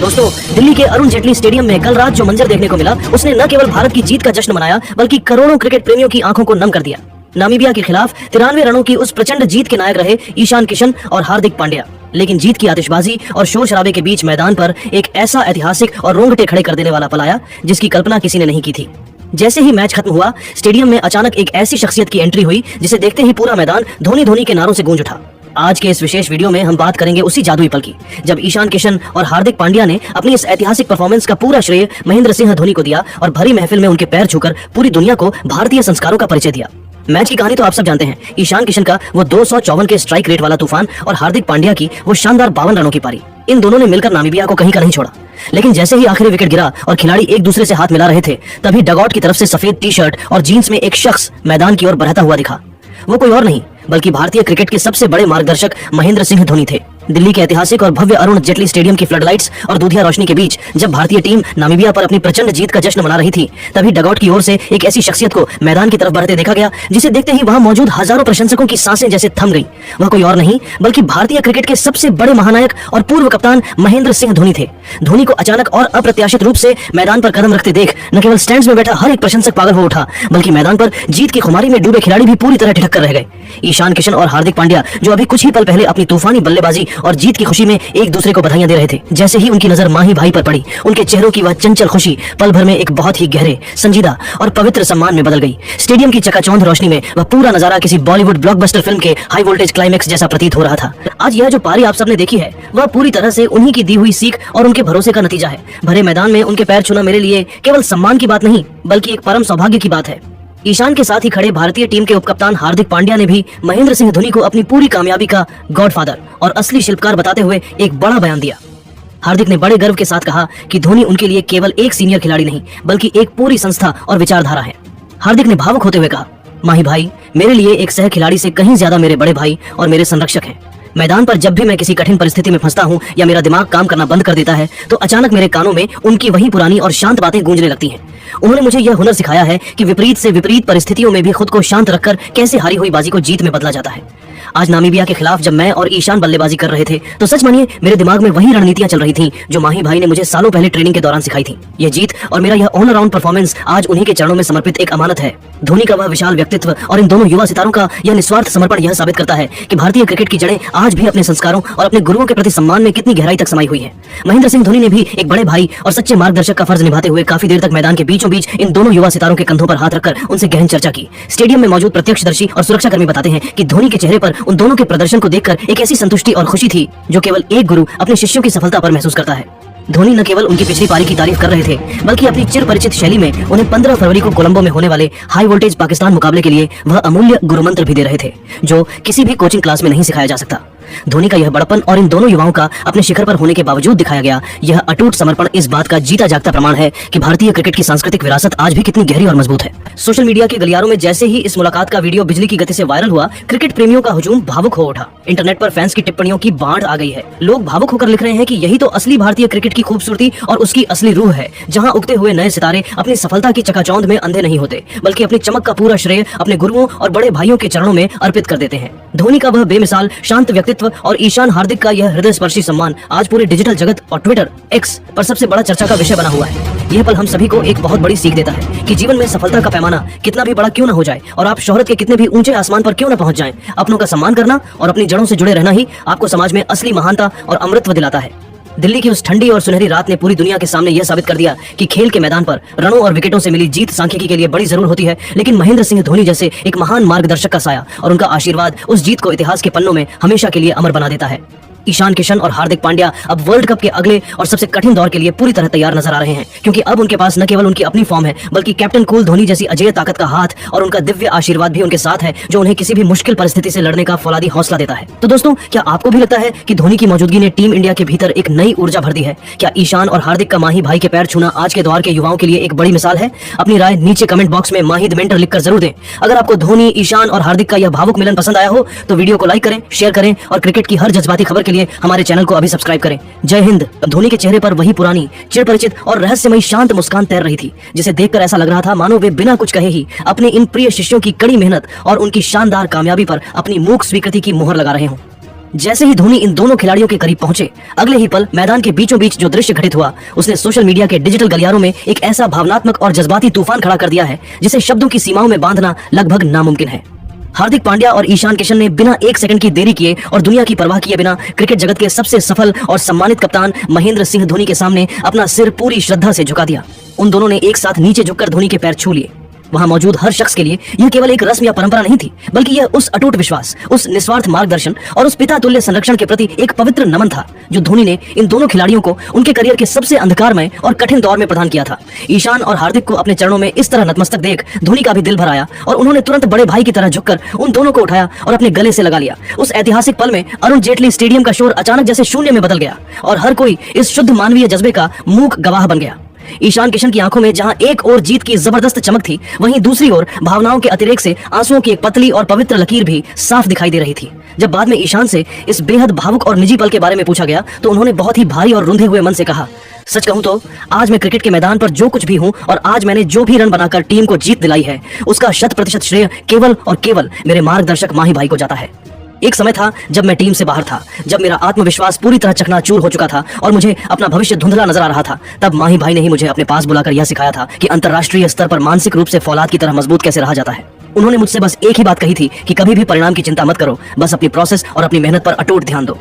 दोस्तों, दिल्ली के अरुण जेटली स्टेडियम में कल रात जो मंजर देखने को मिला, उसने न केवल भारत की जीत का जश्न मनाया बल्कि करोड़ों क्रिकेट प्रेमियों की आंखों को नम कर दिया। नामीबिया के खिलाफ 93 रनों की उस प्रचंड जीत के नायक रहे ईशान किशन और हार्दिक पांड्या। लेकिन जीत की आतिशबाजी और शोर शराबे के बीच मैदान पर एक ऐसा ऐतिहासिक और रोंगटे खड़े कर देने वाला पल आया जिसकी कल्पना किसी ने नहीं की थी। जैसे ही मैच खत्म हुआ, स्टेडियम में अचानक एक ऐसी शख्सियत की एंट्री हुई जिसे देखते ही पूरा मैदान धोनी धोनी के नारों से गूंज उठा। आज के इस विशेष वीडियो में हम बात करेंगे उसी जादुई पल की जब ईशान किशन और हार्दिक पांड्या ने अपनी इस ऐतिहासिक परफॉर्मेंस का पूरा श्रेय महेंद्र सिंह धोनी को दिया और भरी महफिल में उनके पैर छूकर पूरी दुनिया को भारतीय संस्कारों का परिचय दिया। मैच की कहानी तो आप सब जानते हैं। ईशान किशन का वो 254 के स्ट्राइक रेट वाला तूफान और हार्दिक पांड्या की वो शानदार 52 रनों की पारी। इन दोनों ने मिलकर नामीबिया को कहीं का नहीं छोड़ा। लेकिन जैसे ही आखिरी विकेट गिरा और खिलाड़ी एक दूसरे से हाथ मिला रहे थे, तभी डगआउट की तरफ से सफेद टी शर्ट और जीन्स में एक शख्स मैदान की ओर बढ़ता हुआ दिखा। वो कोई और नहीं बल्कि भारतीय क्रिकेट के सबसे बड़े मार्गदर्शक महेंद्र सिंह धोनी थे। दिल्ली के ऐतिहासिक और भव्य अरुण जेटली स्टेडियम की फ्लडलाइट्स और दूधिया रोशनी के बीच जब भारतीय टीम नामीबिया पर अपनी प्रचंड जीत का जश्न मना रही थी, तभी डगआउट की ओर से एक ऐसी शख्सियत को मैदान की तरफ बढ़ते देखा गया जिसे देखते ही वहां मौजूद हजारों प्रशंसकों की सांसें जैसे थम गईं। वह कोई और नहीं बल्कि भारतीय क्रिकेट के सबसे बड़े महानायक और पूर्व कप्तान महेंद्र सिंह धोनी थे। धोनी को अचानक और अप्रत्याशित रूप से मैदान पर कदम रखते देख न केवल स्टैंड्स में बैठा हर एक प्रशंसक पागल हो उठा, बल्कि मैदान पर जीत की खुमारी में डूबे खिलाड़ी भी पूरी तरह ठिठक कर रह गए। ईशान किशन और हार्दिक पांड्या, जो अभी कुछ ही पल पहले अपनी तूफानी बल्लेबाजी और जीत की खुशी में एक दूसरे को बधाइयां दे रहे थे, जैसे ही उनकी नजर माही भाई पर पड़ी, उनके चेहरों की वह चंचल खुशी पल भर में एक बहुत ही गहरे, संजीदा और पवित्र सम्मान में बदल गई। स्टेडियम की चकाचौंध रोशनी में वह पूरा नजारा किसी बॉलीवुड ब्लॉकबस्टर फिल्म के हाई वोल्टेज क्लाइमेक्स जैसा प्रतीत हो रहा था। आज यह जो पारी आप सबने देखी है, वह पूरी तरह से उन्हीं की दी हुई सीख और उनके भरोसे का नतीजा है। भरे मैदान में उनके पैर छूना मेरे लिए केवल सम्मान की बात नहीं बल्कि एक परम सौभाग्य की बात है। ईशान के साथ ही खड़े भारतीय टीम के उपकप्तान हार्दिक पांड्या ने भी महेंद्र सिंह धोनी को अपनी पूरी कामयाबी का गॉडफादर और असली शिल्पकार बताते हुए एक बड़ा बयान दिया। हार्दिक ने बड़े गर्व के साथ कहा कि धोनी उनके लिए केवल एक सीनियर खिलाड़ी नहीं बल्कि एक पूरी संस्था और विचारधारा है। हार्दिक ने भावुक होते हुए कहा, माही भाई मेरे लिए एक सह खिलाड़ी से कहीं ज्यादा मेरे बड़े भाई और मेरे संरक्षक हैं। मैदान पर जब भी मैं किसी कठिन परिस्थिति में फंसता हूं या मेरा दिमाग काम करना बंद कर देता है, तो अचानक मेरे कानों में उनकी वही पुरानी और शांत बातें गूंजने लगती हैं। उन्होंने मुझे यह हुनर सिखाया है कि विपरीत से विपरीत परिस्थितियों में भी खुद को शांत रखकर कैसे हारी हुई बाजी को जीत में बदला जाता है। आज नामीबिया के खिलाफ जब मैं और ईशान बल्लेबाजी कर रहे थे, तो सच मानिए मेरे दिमाग में वही रणनीतियां चल रही थीं जो माही भाई ने मुझे सालों पहले ट्रेनिंग के दौरान सिखाई थी। यह जीत और मेरा यह ऑल अराउंड परफॉर्मेंस आज उन्हीं के चरणों में समर्पित एक अमानत है। धोनी का वह विशाल व्यक्तित्व और इन दोनों युवा सितारों का यह निस्वार्थ समर्पण यह साबित करता है कि भारतीय क्रिकेट की जड़ें आज भी अपने संस्कारों और अपने गुरुओं के प्रति सम्मान में कितनी गहराई तक समाई हुई है। महेंद्र सिंह धोनी ने भी एक बड़े भाई और सच्चे मार्गदर्शक का फर्ज निभाते हुए काफी देर तक मैदान के बीचों बीच इन दोनों युवा सितारों के कंधों पर हाथ रखकर उनसे गहन चर्चा की। स्टेडियम में मौजूद प्रत्यक्षदर्शी और सुरक्षाकर्मी बताते हैं कि धोनी के चेहरे पर उन दोनों के प्रदर्शन को देखकर एक ऐसी संतुष्टि और खुशी थी जो केवल एक गुरु अपने शिष्यों की सफलता पर महसूस करता है। धोनी न केवल उनकी पिछली पारी की तारीफ कर रहे थे बल्कि अपनी चिर परिचित शैली में उन्हें 15 फरवरी को कोलंबो में होने वाले हाई वोल्टेज पाकिस्तान मुकाबले के लिए वह अमूल्य गुरु मंत्र भी दे रहे थे जो किसी भी कोचिंग क्लास में नहीं सिखाया जा सकता। धोनी का यह बड़पन और इन दोनों युवाओं का अपने शिखर पर होने के बावजूद दिखाया गया यह अटूट समर्पण इस बात का जीता जागता प्रमाण है कि भारतीय क्रिकेट की सांस्कृतिक विरासत आज भी कितनी गहरी और मजबूत है। सोशल मीडिया के गलियारों में जैसे ही इस मुलाकात का वीडियो बिजली की गति से वायरल हुआ, क्रिकेट प्रेमियों का हुजूम भावुक हो उठा। इंटरनेट पर फैंस की टिप्पणियों की बाढ़ आ गई है। लोग भावुक होकर लिख रहे हैं कि यही तो असली भारतीय क्रिकेट की खूबसूरती और उसकी असली रूह है, जहां उगते हुए नए सितारे अपनी सफलता की चकाचौंध में अंधे नहीं होते बल्कि अपनी चमक का पूरा श्रेय अपने गुरुओं और बड़े भाइयों के चरणों में अर्पित कर देते हैं। धोनी का वह बेमिसाल शांत व्यक्तित्व और ईशान हार्दिक का यह हृदय स्पर्शी सम्मान आज पूरे डिजिटल जगत और ट्विटर एक्स पर सबसे बड़ा चर्चा का विषय बना हुआ है। यह पल हम सभी को एक बहुत बड़ी सीख देता है कि जीवन में सफलता का पैमाना कितना भी बड़ा क्यों न हो जाए और आप शोहरत के कितने भी ऊंचे आसमान पर क्यों न पहुंच जाएं, अपनों का सम्मान करना और अपनी जड़ों से जुड़े रहना ही आपको समाज में असली महानता और अमृतत्व दिलाता है। दिल्ली की उस ठंडी और सुनहरी रात ने पूरी दुनिया के सामने यह साबित कर दिया कि खेल के मैदान पर रनों और विकेटों से मिली जीत सांख्यिकी के लिए बड़ी जरूर होती है, लेकिन महेंद्र सिंह धोनी जैसे एक महान मार्गदर्शक का साया और उनका आशीर्वाद उस जीत को इतिहास के पन्नों में हमेशा के लिए अमर बना देता है। ईशान किशन और हार्दिक पांड्या अब वर्ल्ड कप के अगले और सबसे कठिन दौर के लिए पूरी तरह तैयार नजर आ रहे हैं, क्योंकि अब उनके पास न केवल उनकी अपनी फॉर्म है बल्कि कैप्टन कूल धोनी जैसी अजय ताकत का हाथ और उनका दिव्य आशीर्वाद भी उनके साथ है जो उन्हें किसी भी मुश्किल परिस्थिति से लड़ने का फौलादी हौसला देता है। तो दोस्तों, क्या आपको भी लगता है कि धोनी की मौजूदगी ने टीम इंडिया के भीतर एक नई ऊर्जा भर दी है? क्या ईशान और हार्दिक का माही भाई के पैर छूना आज के दौर के युवाओं के लिए एक बड़ी मिसाल है? अपनी राय नीचे कमेंट बॉक्स में माही द मेंटर लिखकर जरूर दें। अगर आपको धोनी, ईशान और हार्दिक का यह भावुक मिलन पसंद आया हो तो वीडियो को लाइक करें, शेयर करें और क्रिकेट की हर जज्बाती खबर के लिए हमारे चैनल को अभी सब्सक्राइब करें। जय हिंद। धोनी के चेहरे पर वही पुरानी चिरपरिचित और रहस्यमयी शांत मुस्कान तैर रही थी जिसे देखकर ऐसा लग रहा था मानो वे बिना कुछ कहे ही अपने इन प्रिय शिष्यों की कड़ी मेहनत और उनकी शानदार कामयाबी पर अपनी मूक स्वीकृति की मोहर लगा रहे हों। जैसे ही धोनी इन दोनों खिलाड़ियों के करीब पहुंचे, अगले ही पल मैदान के बीचों बीच जो दृश्य घटित हुआ, उसने सोशल मीडिया के डिजिटल गलियारों में एक ऐसा भावनात्मक और जज्बाती तूफान खड़ा कर दिया है जिसे शब्दों की सीमाओं में बांधना लगभग नामुमकिन है। हार्दिक पांड्या और ईशान किशन ने बिना एक सेकंड की देरी किए और दुनिया की परवाह किए बिना क्रिकेट जगत के सबसे सफल और सम्मानित कप्तान महेंद्र सिंह धोनी के सामने अपना सिर पूरी श्रद्धा से झुका दिया। उन दोनों ने एक साथ नीचे झुककर धोनी के पैर छू लिए। वहां मौजूद हर शख्स के लिए यह केवल एक रस्म या परंपरा नहीं थी, बल्कि यह उस अटूट विश्वास, उस निस्वार्थ मार्गदर्शन और उस पिता तुल्य संरक्षण के प्रति एक पवित्र नमन था जो धोनी ने इन दोनों खिलाड़ियों को उनके करियर के सबसे अंधकारमय और कठिन दौर में प्रदान किया था। ईशान और हार्दिक को अपने चरणों में इस तरह नतमस्तक देख धोनी का भी दिल भर आया और उन्होंने तुरंत बड़े भाई की तरह झुककर उन दोनों को उठाया और अपने गले से लगा लिया। उस ऐतिहासिक पल में अरुण जेटली स्टेडियम का शोर अचानक जैसे शून्य में बदल गया और हर कोई इस शुद्ध मानवीय जज्बे का मूक गवाह बन गया। ईशान किशन की आंखों में जहां एक ओर जीत की जबरदस्त चमक थी, वहीं दूसरी ओर भावनाओं के अतिरेक से आंसुओं की एक पतली और पवित्र लकीर भी साफ दिखाई दे रही थी। जब बाद में ईशान से इस बेहद भावुक और निजी पल के बारे में पूछा गया तो उन्होंने बहुत ही भारी और रुंधे हुए मन से कहा, सच कहूं तो आज मैं क्रिकेट के मैदान पर जो कुछ भी हूं और आज मैंने जो भी रन बनाकर टीम को जीत दिलाई है, उसका 100% श्रेय केवल और केवल मेरे मार्गदर्शक माही भाई को जाता है। एक समय था जब मैं टीम से बाहर था, जब मेरा आत्मविश्वास पूरी तरह चकनाचूर हो चुका था और मुझे अपना भविष्य धुंधला नजर आ रहा था। तब माही भाई ने ही मुझे अपने पास बुलाकर यह सिखाया था कि अंतर्राष्ट्रीय स्तर पर मानसिक रूप से फौलाद की तरह मजबूत कैसे रहा जाता है। उन्होंने मुझसे बस एक ही बात कही थी कि कभी भी परिणाम की चिंता मत करो, बस अपनी प्रोसेस और अपनी मेहनत पर अटूट ध्यान दो।